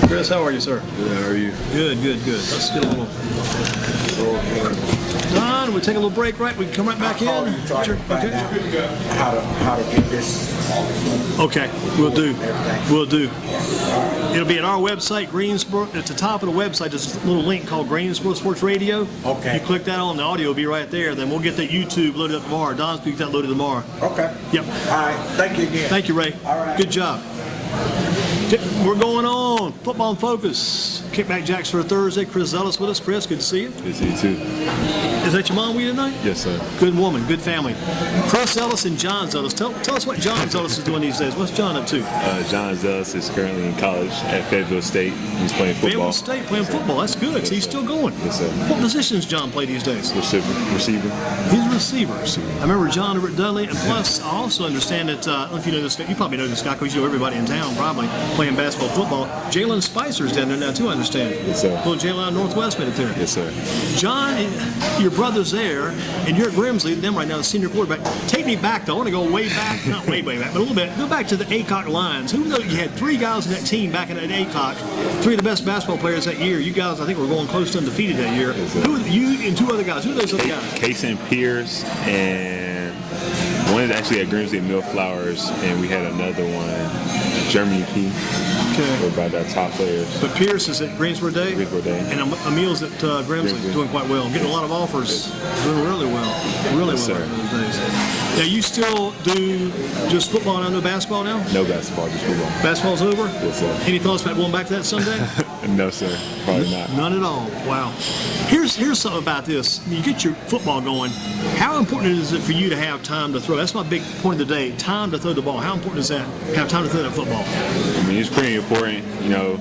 Chris, how are you, sir? Good, how are you? Good, good, good. Let's get a little. Don, we'll take a little break, right? We can come right back in. Sure. Okay. How to get this. Okay, we'll do. We'll do. It'll be at our website, Greensboro. At the top of the website, there's a little link called Greensboro Sports Radio. Okay. You click that on, the audio will be right there. Then we'll get that YouTube loaded up tomorrow. Don's going to get that loaded tomorrow. Okay. Yep. All right. Thank you again. Thank you, Ray. All right. Good job. We're going on. Football in Focus. Kickback Jacks for a Thursday. Chris Zellous with us. Chris, good to see you. Good to see you too. Is that your mom with you tonight? Yes, sir. Good woman, good family. Chris Zellous and John Zellous. Tell us what John Zellous is doing these days. What's John up to? John Zellous is currently in college at Fayetteville State. He's playing football. Fayetteville State playing football. That's good. Yes, so he's sir. still going. Yes, sir. What positions John play these days? Receiver. He's a receiver. I remember John over at Dudley, and plus I also understand that, I don't know if you know this guy, you probably know this guy because you know everybody in town probably, playing basketball, football. Jalen Spicer's down there now too, I understand. Yes, sir. Little Jalen out of Northwest made it there. Yes, sir. John, your brother's there, and you're at Grimsley, them right now, the senior quarterback. Take me back, though. I want to go way back, not way back, but a little bit. Go back to the Aycock Lions. Who knows? You had three guys in that team back in that Aycock, three of the best basketball players that year. You guys, I think, were going close to undefeated that year. Yes, sir. Who, you and two other guys. Who are those other guys? Kason Pierce, and one is actually at Grimsley Millflowers, and we had another one, Germany Key. Okay. We're about our top players. But Pierce is at Greensboro Day. Greensboro Day. And Emil's at Grimsley, doing quite well. Getting a lot of offers. Doing really well. Really Yes, well sir. in those days. Now, you still do just football now, no basketball now? No basketball, just football. Basketball's over? Yes, sir. Any thoughts about going back to that someday? No, sir. Probably not. None at all. Wow. Here's something about this. You get your football going. How important is it for you to have time to throw? That's my big point of the day. Time to throw the ball. How important is that? Have time to throw that football. I mean, it's pretty important, you know,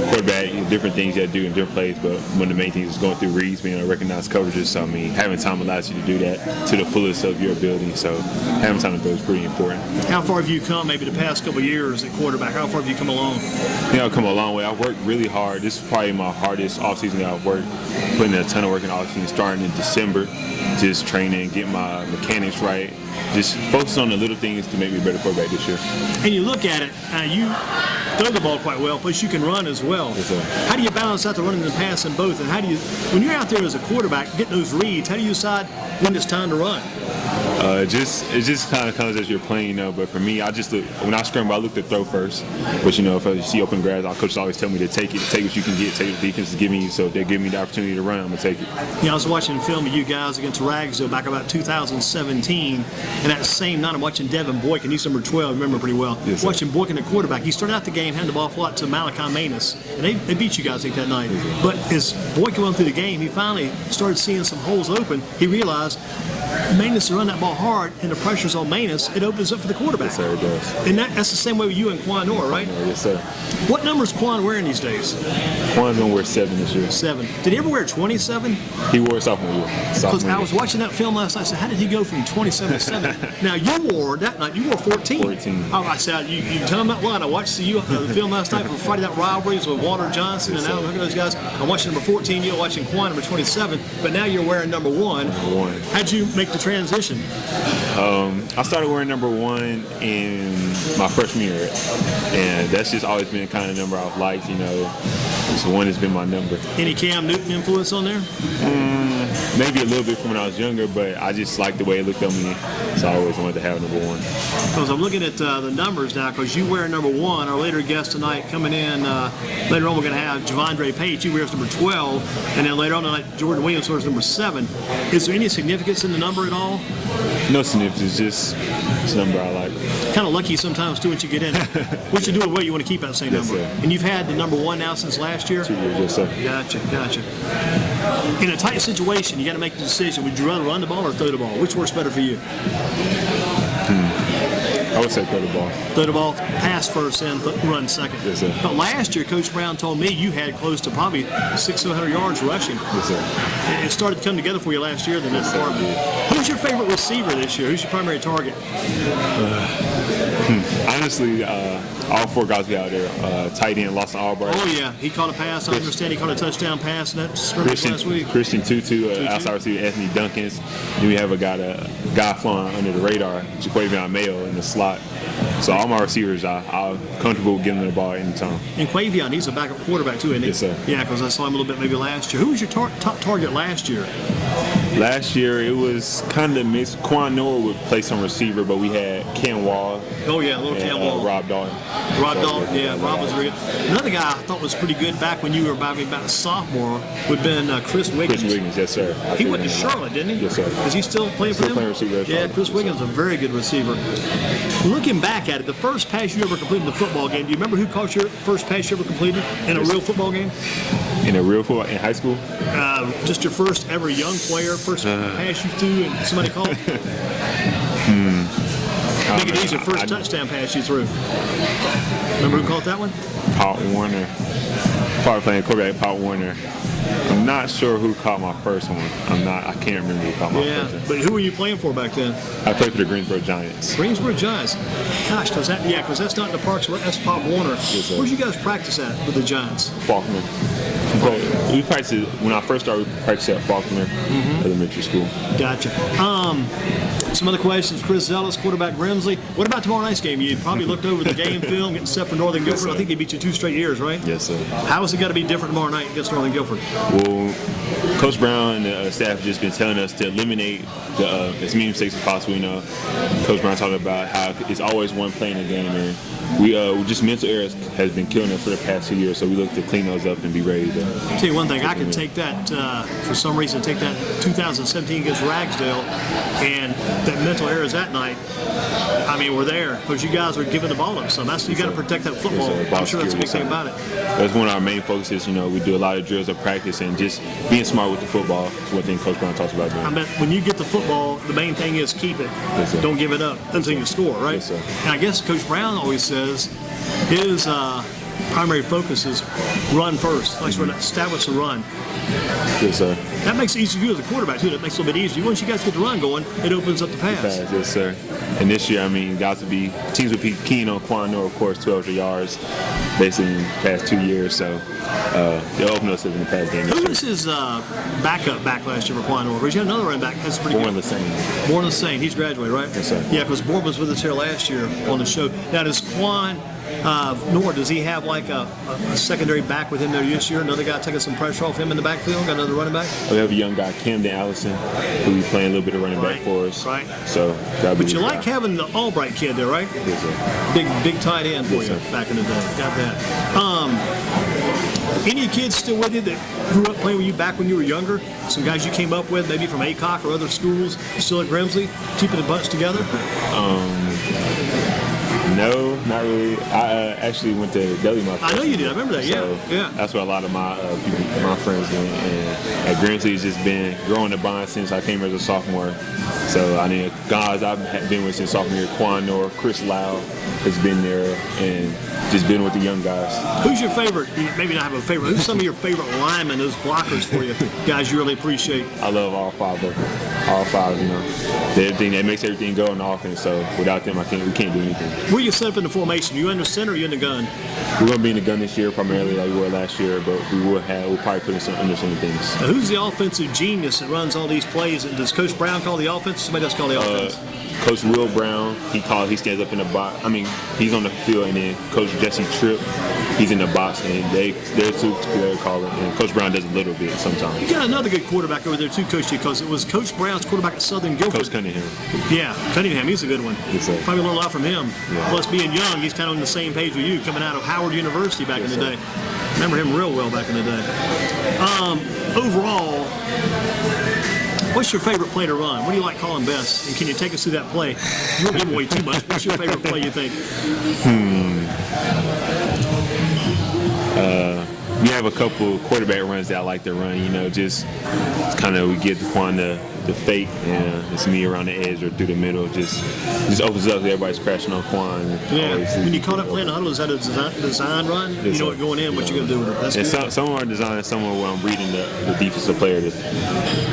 quarterback, different things you have to do in different plays, but one of the main things is going through reads, being able to recognize coverages. So, I mean, having time allows you to do that to the fullest of your ability. So, having time to throw is pretty important. How far have you come maybe the past couple of years at quarterback? How far have you come along? You know, I've come a long way. I've worked really hard. This is probably my hardest offseason that I've worked, putting a ton of work in the offseason, starting in December, just training, getting my mechanics right, just focus on the little things to make me a better quarterback this year. And you look at it, you throw the ball quite well, plus you can run as well. Yes, sir. How do you balance out the running and the pass in both? And how do you, when you're out there as a quarterback, getting those reads, how do you decide when it's time to run? It just kind of comes as you're playing, you know. But for me, I just look, when I scramble, I look to throw first. But you know, if I see open grass, our coaches always tell me to take what you can get, take what the defense is giving you. So if they give me the opportunity to run, I'm gonna take it. You know, I was watching film of you guys against Ragsdale back about 2017, and that same night I'm watching Devin Boykin. He's number 12, I remember pretty well. Yes, sir. Watching Boykin, the quarterback. He started out the game, handed the ball flat to Malachi Manus, and they beat you guys, I think, that night. But as Boykin went through the game, he finally started seeing some holes open. He realized Manus to run that ball hard, and the pressure's on Manus, it opens up for the quarterback. Yes, sir, it does. And that's the same way with you and Quan Noor, right? Yes, sir. What number is Quan wearing these days? Quan's gonna wear 7 this year. 7. Did he ever wear 27? He wore it sophomore year. Because I was watching that film last night. I said, how did he go from 27 to 7? Now, you wore, that night, you wore 14. 14. Oh, I said, you tell him that line. I watched the film last night for Friday Night Rivalries with Walter Johnson and Alan Hook and those guys. I'm watching number 14, you're watching Quan, number 27, but now you're wearing number 1. Number 1. How'd you make the transition? I started wearing number 1 in my freshman year, and that's just always been kind of number I've liked, you know. So 1 has been my number. Any Cam Newton influence on there? Maybe a little bit from when I was younger, but I just liked the way it looked on me, so I always wanted to have number 1. Because I'm looking at the numbers now, because you wear number 1. Our later guest tonight coming in, later on we're going to have Javondre Page. He wears number 12, and then later on tonight Jordan Williams wears number 7. Is there any significance in the number at all? No significance, just it's a number I like. Kind of lucky sometimes too once you get in. Once you do it well, you want to keep that same Yes, number. sir. And you've had the number 1 now since last year? 2 years, yes, sir. Gotcha. In a tight situation, you got to make the decision. Would you rather run the ball or throw the ball? Which works better for you? I would say throw the ball. Throw the ball, pass first, and run second. Yes, sir. But last year, Coach Brown told me you had close to probably 600 yards rushing. Yes, sir. It started to come together for you last year, then this department. Who's your favorite receiver this year? Who's your primary target? Honestly, all 4 guys we out there. Tight end, Lawson Albright. Oh, yeah. He caught a pass. I understand he caught a touchdown pass in that scrimmage last week. Christian Tutu, outside receiver Anthony Dunkins. Then we have a guy flying under the radar, Jaquavion Mayo in the slot. slot. So all my receivers, I'm comfortable giving them the ball anytime. And Quavion, he's a backup quarterback too, isn't he? Yes, sir. Yeah, because I saw him a little bit maybe last year. Who was your top target last year? Last year, it was kind of mixed. Quan Noah would play some receiver, but we had Ken Wall. Oh, yeah, little and Cam Wall. Rob Dalton. Rob Dalton, yeah, Rob was very good. Another guy I thought was pretty good back when you were about a sophomore would have been Chris Wiggins. Chris Wiggins, yes, sir. He went to Charlotte, didn't he? Yes, sir. Is he still playing for them? Still playing receiver at Yeah, Charlotte. Chris Wiggins is a very good receiver. Looking back at it, the first pass you ever completed in the football game, do you remember who caught your first pass you ever completed in a real football game? In a real football, in high school? Just your first ever young player, first pass you threw and somebody called? Make it easier, first touchdown pass you threw. Remember who caught that one? Pop Warner. Probably playing quarterback, Pop Warner. I'm not sure who caught my first one. I can't remember who caught my Yeah, first one. but who were you playing for back then? I played for the Greensboro Giants. Greensboro Giants. Gosh, because that's not in the parks. That's Pop Warner. sir. Where'd you guys practice at with the Giants? Faulkner. We practiced, when I first started, we practiced at Faulkner Elementary School. Gotcha. Some other questions. Chris Zellous, quarterback Grimsley. What about tomorrow night's game? You probably looked over the game film, getting set for Northern Guilford. I think they beat you 2 straight years, right? Yes, sir. How is it got to be different tomorrow night against Northern Guilford? Well, Coach Brown and the staff have just been telling us to eliminate as many mistakes as possible. You know, Coach Brown talked about how it's always one play in the game, and we just mental errors has been killing us for the past 2 years. So we look to clean those up and be ready to. I'll tell you one thing. I can take that for some reason. Take that 2017 against Ragsdale, and that mental errors that night. I mean, we're there because you guys are giving the ball up some. You got to protect that football. Yes, sir. I'm sure that's a big thing about it. That's one of our main focuses. You know, we do a lot of drills of practice and just being smart with the football is one thing Coach Brown talks about doing. I mean, when you get the football, the main thing is keep it. Yes, sir. Don't give it up until you score, right? Yes, sir. And I guess Coach Brown always says his primary focus is run first. Like to establish a run. Yes, sir. That makes it easy for you as a quarterback too. That makes it a little bit easier. Once you guys get the run going, it opens up the pass. Yes, sir. And this year, I mean, teams would be keen on Quan Noah, of course, 1,200 yards, basically in the past 2 years. So they'll open us up in the pass game. Who was his backup back last year for Quan Noah? Because you had another running back that's pretty Born good. the same. Born the same. He's graduated, right? Yes, sir. Yeah, because Born was with us here last year on the show. Now, does Quan Noah, does he have like a secondary back with him there this year? Another guy taking some pressure off him in the backfield? Got another running back? We have a young guy, Camden Allison, who is playing a little bit of running back for us. Right. So that'll be But you his like guy. having the Albright kid there, right? Yes, sir. Big tight end for Yes, you sir. back in the day. Got that. Any kids still with you that grew up playing with you back when you were younger? Some guys you came up with, maybe from ACOC or other schools, still at Grimsley, keeping the bunch together? No, not really. I actually went to Delhi my I know you did. I remember that. So Yeah. that's where a lot of my people, my friends went. And at Grimsley, it's just been growing the bond since I came here as a sophomore. So I mean, guys I've been with since sophomore year, Quan Noah, Chris Lau has been there, and just been with the young guys. Who's your favorite? You maybe not have a favorite. Who's some of your favorite linemen, those blockers for you, guys you really appreciate? I love all five of them. All five, you know. They're everything that makes everything go in the offense. So without them, we can't do anything. Where you set up in the formation? You in the center or you in the gun? We're gonna be in the gun this year, primarily like we were last year, but we'll probably put in some under some things. Now, who's the offensive genius that runs all these plays? And does Coach Brown call the offense? Somebody else call the offense? Coach Will Brown, he stands up in the box. I mean, he's on the field, and then Coach Jesse Tripp, he's in the box, and they're two together calling. And Coach Brown does a little bit sometimes. You got another good quarterback over there too, Coach G, because it was Coach Brown's quarterback at Southern Guilford. Coach Cunningham. Yeah, Cunningham, he's a good one. Yes, sir. Probably a little out from him. Yeah. Plus, being young, he's kind of on the same page with you, coming out of Howard University back Yes, in the sir. day. Remember him real well back in the day. Overall, what's your favorite play to run? What do you like calling best? And can you take us through that play? You won't give away too much. What's your favorite play, you think? We have a couple quarterback runs that I like to run. You know, just kind of we get the Quan the fake, and it's me around the edge or through the middle. Just opens up. Everybody's crashing on Quan. Yeah. When you call that play in the huddle, is that a design run? Yes, You know sir. what going in, what you're going to do with it. That's And good. some are designed, some are where I'm reading the defensive player to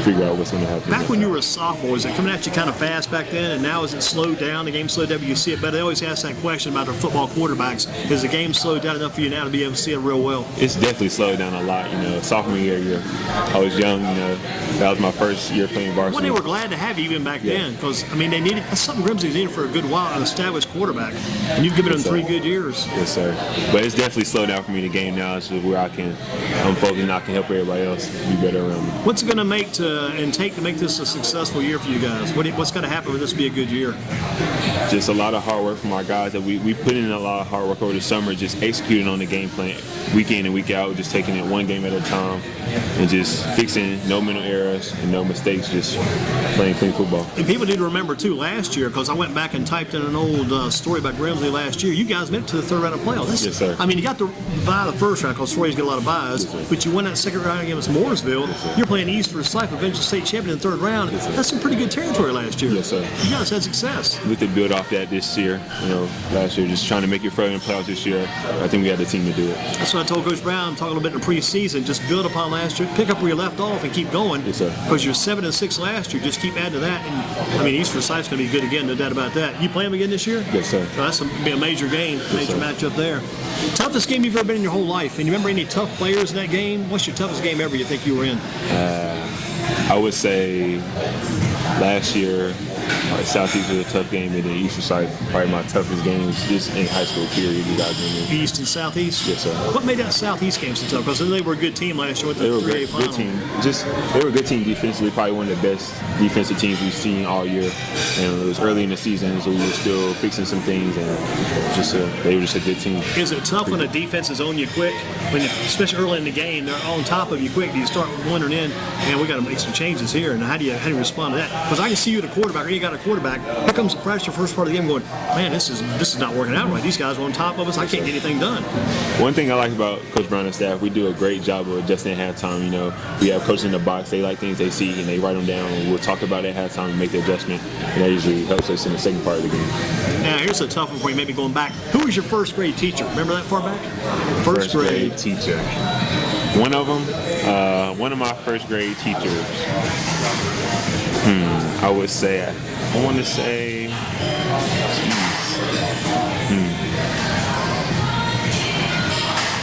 figure out what's going to happen. Back when you were a sophomore, was it coming at you kind of fast back then, and now is it slowed down? The game slowed down, but you see it better. They always ask that question about their football quarterbacks. Is the game slowed down enough for you now to be able to see it real well? It's definitely slowed down a lot. You know, sophomore year, I was young. You know, that was my first year playing varsity. Well, they were glad to have you even back then because, I mean, they needed – that's something Grimsley's needed for a good while, an established quarterback. And you've given them 3 good years. Yes, sir. But it's definitely slowed down for me. The game now is where I'm focused and I can help everybody else be better around me. What's it going to take to make this a successful year for you guys? What's going to happen for this to be a good year? Just a lot of hard work from our guys. That we put in a lot of hard work over the summer, just executing on the game plan week in and week out, just taking it one game at a time and just fixing no mental errors and no mistakes, just playing clean football. And people need to remember, too, last year, because I went back and typed in an old story about Grimsley last year, you guys went to the third round of playoffs. Yes, sir. I mean, you got to buy the first round because Troy's got a lot of buys, yes, but you won that second round against Mooresville. Yes, you're playing East for Life, eventual state champion in the third round. Yes, that's some pretty good territory last year. Yes, sir. You guys had success. We could build off that this year. Last year, just trying to make it further in the playoffs this year. I think we had the team to do it. That's what I told Coach Brown, talking a little bit in the preseason. Just build upon last year, pick up where you left off, and keep going. Yes, sir. Because you're 7-6 last year. Just keep adding to that. And I mean, East Forsyth's going to be good again, no doubt about that. You play them again this year? Yes, sir. So that's going to be a major game, major matchup there. Toughest game you've ever been in your whole life. And you remember any tough players in that game? What's your toughest game ever you think you were in? I would say last year, Southeast was a tough game, and then East Forsyth, probably my toughest games just in high school period. You guys been in. East and Southeast? Yes, sir. What made that Southeast game so tough? Because they were a good team last year with the 3A final. Good team. They were a good team defensively, probably one of the best defensive teams we've seen all year. And it was early in the season, so we were still fixing some things, and they were just a good team. Is it tough when the defense is on you quick? Especially early in the game, they're on top of you quick. Do you start wondering man, we got to make some changes here? And how do you respond to that? Because I can see you the quarterback, or you got a quarterback. Here comes the pressure first part of the game going, man, this is not working out right. These guys are on top of us. I can't get anything done. One thing I like about Coach Brown and staff, we do a great job of adjusting at halftime. We have coaches in the box. They like things they see, and they write them down. And we'll talk about it at halftime and make the adjustment. And that usually helps us in the second part of the game. Now, here's a tough one for you, maybe going back. Who was your first grade teacher? Remember that far back? First grade teacher. One of them, one of my first grade teachers. I would say, I want to say,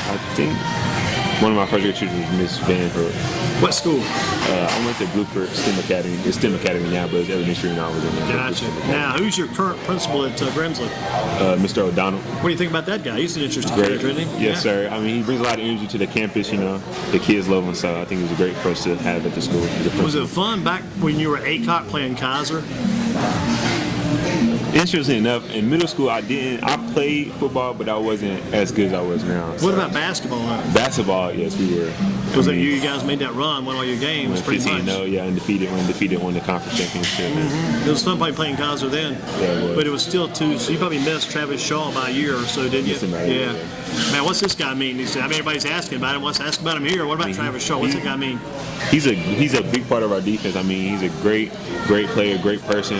I think one of my first grade teachers was Miss Van Hook. What school? I went to Blueford STEM Academy. It's STEM Academy now, but it's elementary when I was in there. Gotcha. Now, who's your current principal at Grimsley? Mr. O'Donnell. What do you think about that guy? He's an interesting Great. character, isn't he? Yes, sir. I mean, he brings a lot of energy to the campus. The kids love him, so I think it was great for us to have at the school. Was it fun back when you were at ACOT playing Kaiser? Interesting enough, in middle school, I played football, but I wasn't as good as I was now. What about basketball? Basketball, yes, we were. Was it you guys made that run, won all your games, pretty much? Yeah, undefeated, won the conference championship. It was fun playing Kaiser then. Yeah, it was. But it was still so you probably missed Travis Shaw by a year or so, didn't you? Yeah. Man, what's this guy mean? Everybody's asking about him. Let's ask about him here. What about Travis Shaw? What's that guy mean? He's a big part of our defense. I mean, he's a great player, great person,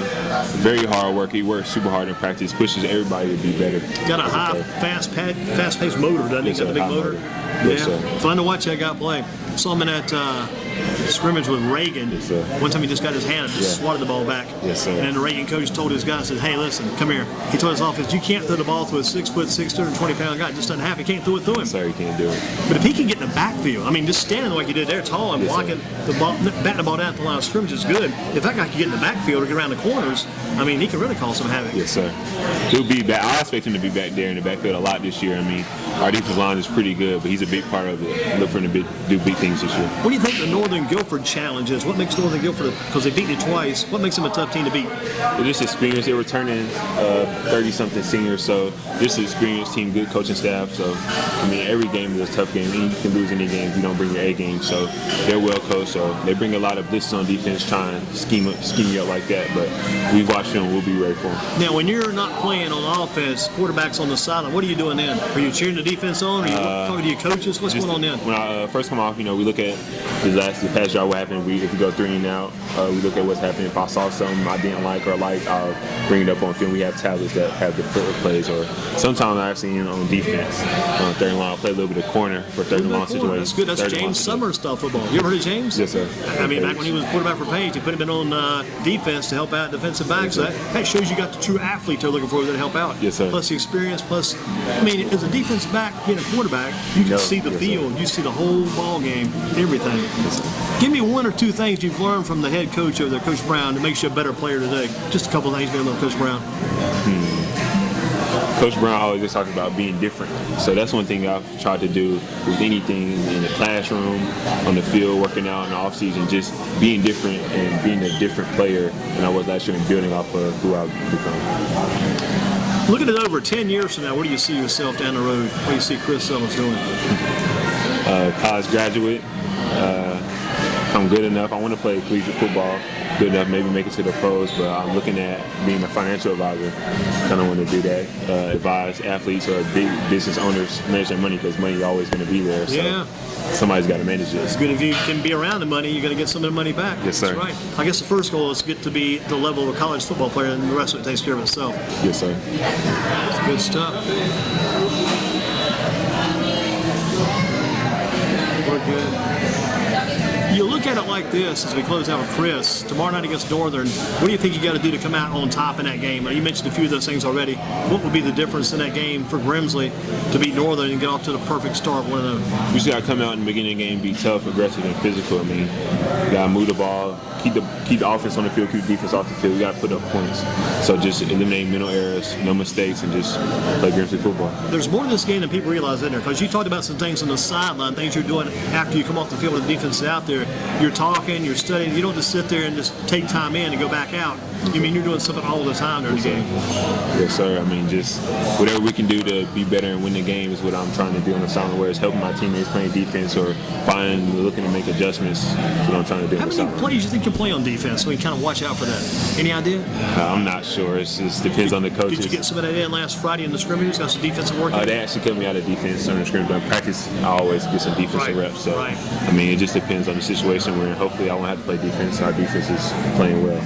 very hard worker. He works super hard in practice, pushes everybody to be better. Got a high, fast-paced motor, doesn't he? Yes, Got a big motor. Yes, Yeah, sir. fun to watch that guy play. Saw him in that scrimmage with Reagan. Yes, sir. One time he just got his hand and just swatted the ball back. Yes, sir. And the Reagan coach told his guy, said, hey, listen, come here. He told his office, you can't throw the ball to a 6'6", 220-pound guy. It just doesn't happen. You can't throw it to him. Yes, sir, you can't do it. But if he can get in the backfield, I mean, just standing like he did there, tall and blocking the ball, batting the ball down at the line of scrimmage is good. If that guy can get in the backfield or get around the corners, I mean, he can really cause some havoc. Yes, sir. He'll be back. I expect him to be back there in the backfield a lot this year. I mean, our defensive line is pretty good, but he's a big part of it. Look for him to do big things this year. What do you think the Northern Guilford challenge is? What makes Northern Guilford, because they beat you twice, what makes them a tough team to beat? They're just experienced. They're returning 30-something seniors, so just an experienced team, good coaching staff. So, I mean, every game is a tough game. You can lose any game if you don't bring your A game. So they're well coached. So they bring a lot of blitzes on defense, trying to scheme you up like that. But we watch them. We'll be ready for them. Now, when you're not playing on offense, quarterback's on the sideline, what are you doing then? Are you cheering the defense on? Are you talking to your coaches? What's going on then? When I first come off, we look at the past drive, what happened. If we go 3 and out, we look at what's happening. If I saw something I didn't like or I'll bring it up on film. We have tablets that have the footwork plays, or sometimes I actually on defense on third and long. I'll play a little bit of corner for third and long situations. That's good. That's James Summer style football. You ever heard of James? Yes, sir. I mean, back when he was quarterback for Page, he put him in on defense to help out defensive backs. So that shows you got the true athlete they're looking for to help out. Yes, sir. Plus the experience, plus, I mean, as a defensive back being a quarterback, you can see the field, you see the whole ball game, everything. Yes, sir. Give me one or two things you've learned from the head coach over there, Coach Brown, that makes you a better player today. Just a couple of things maybe about Coach Brown. Coach Brown always just talks about being different. So that's one thing I've tried to do with anything in the classroom, on the field, working out in the offseason, just being different and being a different player than I was last year and building off of who I've become. Looking at over 10 years from now, where do you see yourself down the road? What do you see Chris Zellous doing? College graduate. If I'm good enough, I want to play collegiate football. Good enough, maybe make it to the pros, but I'm looking at being a financial advisor. Kind of want to do that, advise athletes or big business owners manage their money, because money is always going to be there. So Yeah. somebody's got to manage it. It's good if you can be around the money, you're going to get some of the money back. Yes, sir. That's right. I guess the first goal is to get to be the level of a college football player, and the rest of it takes care of itself. Yes, sir. It's good stuff. We're good. You look at it like this as we close out with Chris. Tomorrow night against Northern, what do you think you got to do to come out on top in that game? You mentioned a few of those things already. What would be the difference in that game for Grimsley to beat Northern and get off to the perfect start? One of them. We just got to come out in the beginning of the game, be tough, aggressive, and physical. I mean, we got to move the ball, keep the offense on the field, keep the defense off the field. We got to put up points. So just eliminate mental errors, no mistakes, and just play Grimsley football. There's more to this game than people realize, isn't there? Because you talked about some things on the sideline, things you're doing after you come off the field with the defense out there. You're talking, you're studying. You don't just sit there and just take time in and go back out. You mean you're doing something all the time during the game? Yes, sir. I mean, just whatever we can do to be better and win the game is what I'm trying to do on the sideline, where it's helping my teammates playing defense or looking to make adjustments. That's what I'm trying to do How on the many sideline. plays do you think you play on defense so we can kind of watch out for that? Any idea? I'm not sure. It just depends on the coaches. Did you get some of that in last Friday in the scrimmage? Got some defensive work in? They actually cut me out of defense during the scrimmage, but in practice, I always get some defensive reps. So, right. I mean, it just depends on the situation we're in. Hopefully, I won't have to play defense. Our defense is playing well.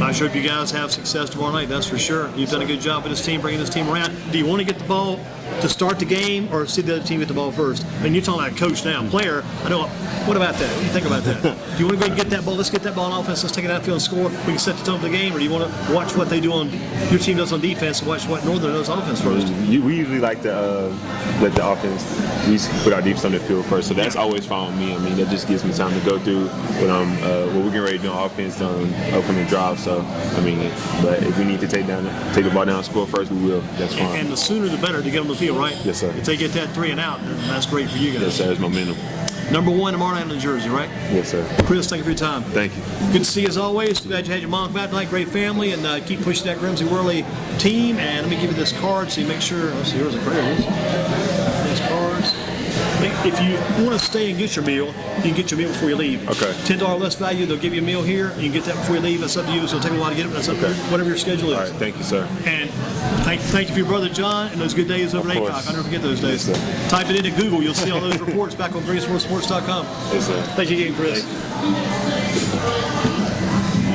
I sure hope you guys have success tomorrow night, that's for sure. You've done a good job with this team, bringing this team around. Do you want to get the ball to start the game or see the other team get the ball first? I mean, you're talking like a coach now, player. I know. What about that? What do you think about that? Do you want to go and get that ball? Let's get that ball on offense. Let's take it outfield and score. We can set the tone for the game. Or do you want to watch what they do on your team does on defense and watch what Northern does on offense first? We usually like to let the offense. We used to put our defense on the field first, so that's always fine with me. I mean, that just gives me time to go through what we're getting ready to do on offense, opening drive. So, I mean, but if we need to take the ball down, and score first, we will. That's fine. And the sooner the better to get on the field, right? Yes, sir. If they get that 3 and out, then that's great for you guys. Yes, sir. It's momentum. Number 1 tomorrow night in Jersey, right? Yes, sir. Chris, thank you for your time. Thank you. Good to see you as always. Glad you had your mom back tonight. Great family, and keep pushing that Grimsley Whirly team. And let me give you this card so you make sure. Let's see, here's a credit. These cards. If you want to stay and get your meal, you can get your meal before you leave. Okay. $10 less value, they'll give you a meal here. You can get that before you leave. That's up to you. So it'll take a while to get it. That's up to you, whatever your schedule is. All right. Thank you, sir. And thank you for your brother John and those good days over at Of ACOC. course. I'll never forget those days. Yes, sir. Type it into Google. You'll see all those reports back on GreensboroSports.com. Yes, sir. Thank you again, Chris. Thank you.